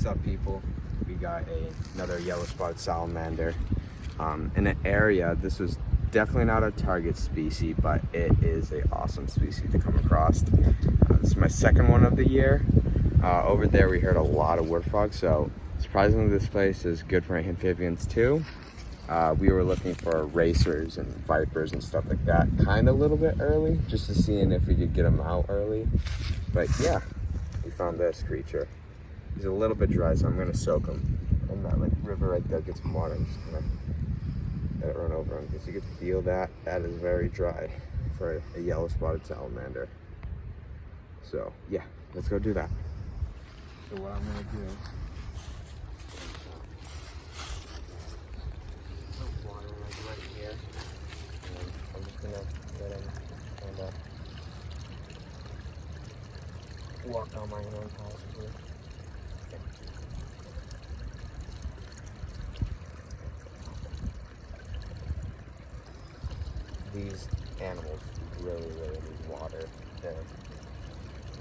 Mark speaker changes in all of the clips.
Speaker 1: What's up, people? We got another yellow spotted salamander in an area. This was definitely not a target species, but it is an awesome species to come across. This is my second one of the year. Over there we heard a lot of wood frogs, so surprisingly this place is good for amphibians too. We were looking for racers and vipers and stuff like that, kind of a little bit early, just to see if we could get them out early. But yeah, we found this creature. He's a little bit dry, so I'm gonna soak him in that river right there. Get some water. I'm just gonna let it run over him because you can feel that. That is very dry for a yellow spotted salamander. So yeah, let's go do that. So what I'm gonna do. Water right here. And I'm just gonna let him kind of walk on my own possibly. These animals really need water. They're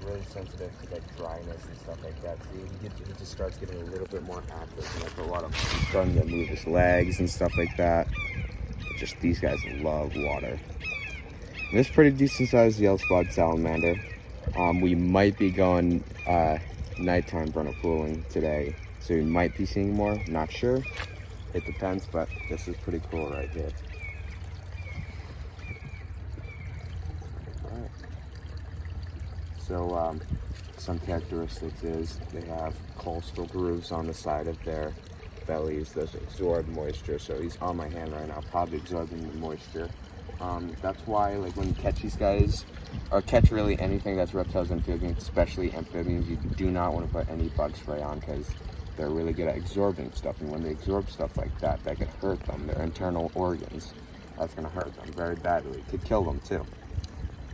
Speaker 1: really sensitive to dryness and stuff like that. So he just starts getting a little bit more active, and after a while, he's starting to move his legs and stuff like that. Just these guys love water. And this is pretty decent sized yellow spotted salamander. We might be going nighttime vernal pooling today, so we might be seeing more. Not sure. It depends, but this is pretty cool right here. So some characteristics is they have coastal grooves on the side of their bellies that absorb moisture. So he's on my hand right now, probably absorbing the moisture. That's why, when you catch these guys, or catch really anything that's reptiles and amphibians, especially amphibians, you do not want to put any bug spray on because they're really good at absorbing stuff. And when they absorb stuff like that, that could hurt them, their internal organs. That's going to hurt them very badly. It could kill them too.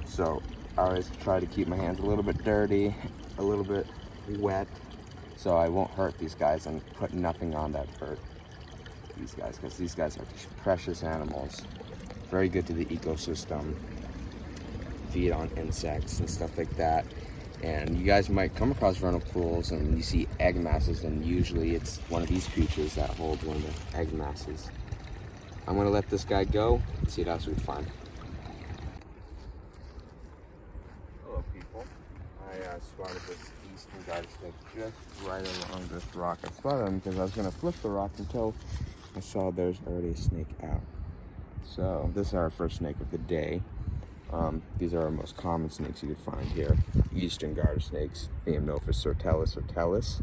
Speaker 1: So I always try to keep my hands a little bit dirty, a little bit wet, so I won't hurt these guys and put nothing on that hurt these guys, because these guys are precious animals. Very good to the ecosystem, feed on insects and stuff like that. And you guys might come across vernal pools and you see egg masses, and usually it's one of these creatures that hold one of the egg masses. I'm gonna let this guy go and see what else we can find. I spotted this eastern garter snake just right along this rock. I spotted him because I was going to flip the rock until I saw there's already a snake out. So this is our first snake of the day. These are our most common snakes you could find here. Eastern garter snakes, Theomnophis sortellus.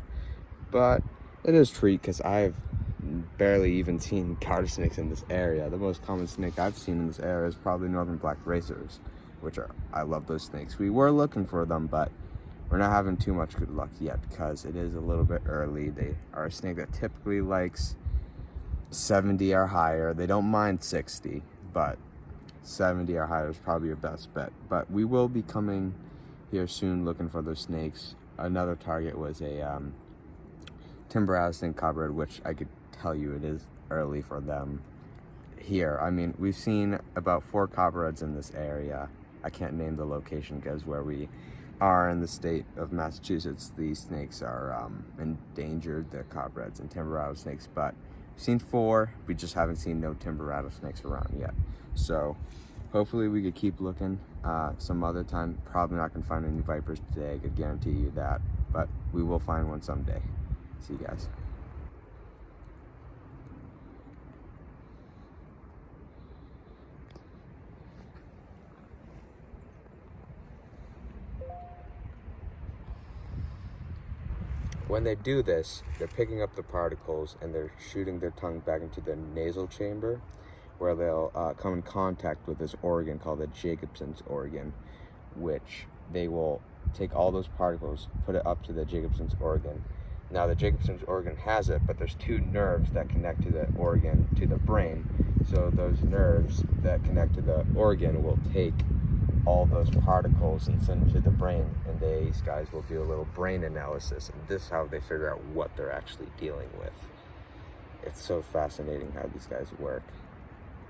Speaker 1: But it is a treat because I've barely even seen garter snakes in this area. The most common snake I've seen in this area is probably northern black racers, I love those snakes. We were looking for them, but we're not having too much good luck yet because it is a little bit early. They are a snake that typically likes 70 or higher. They don't mind 60, but 70 or higher is probably your best bet. But we will be coming here soon looking for those snakes. Another target was a timber rattlesnake cobra, which I could tell you it is early for them here. I mean, we've seen about 4 copperheads in this area. I can't name the location because where we are in the state of Massachusetts, these snakes are endangered. They're copperheads and timber rattlesnakes, but we've seen 4. We just haven't seen no timber rattlesnakes around yet. So hopefully we could keep looking some other time. Probably not gonna find any vipers today, I could guarantee you that, but we will find one someday. See you guys. When they do this, they're picking up the particles and they're shooting their tongue back into the nasal chamber, where they'll come in contact with this organ called the Jacobson's organ, which they will take all those particles, put it up to the Jacobson's organ. Now the Jacobson's organ has it, but there's 2 nerves that connect to the organ to the brain. So those nerves that connect to the organ will take all those particles and send them to the brain, and these guys will do a little brain analysis, and this is how they figure out what they're actually dealing with. It's so fascinating how these guys work.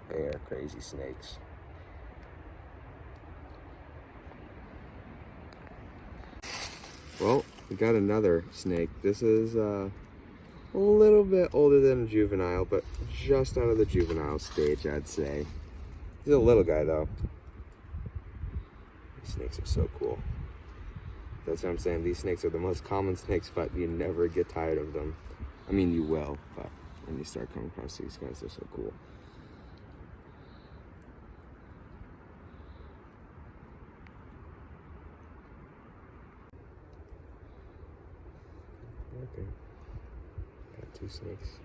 Speaker 1: They are crazy snakes. Well, We got another snake. This is a little bit older than a juvenile, but just out of the juvenile stage, I'd say. He's a little guy, though. These snakes are so cool. That's what I'm saying. These snakes are the most common snakes, but you never get tired of them. I mean, you will, but when you start coming across these guys, they're so cool. Okay. Got 2 snakes.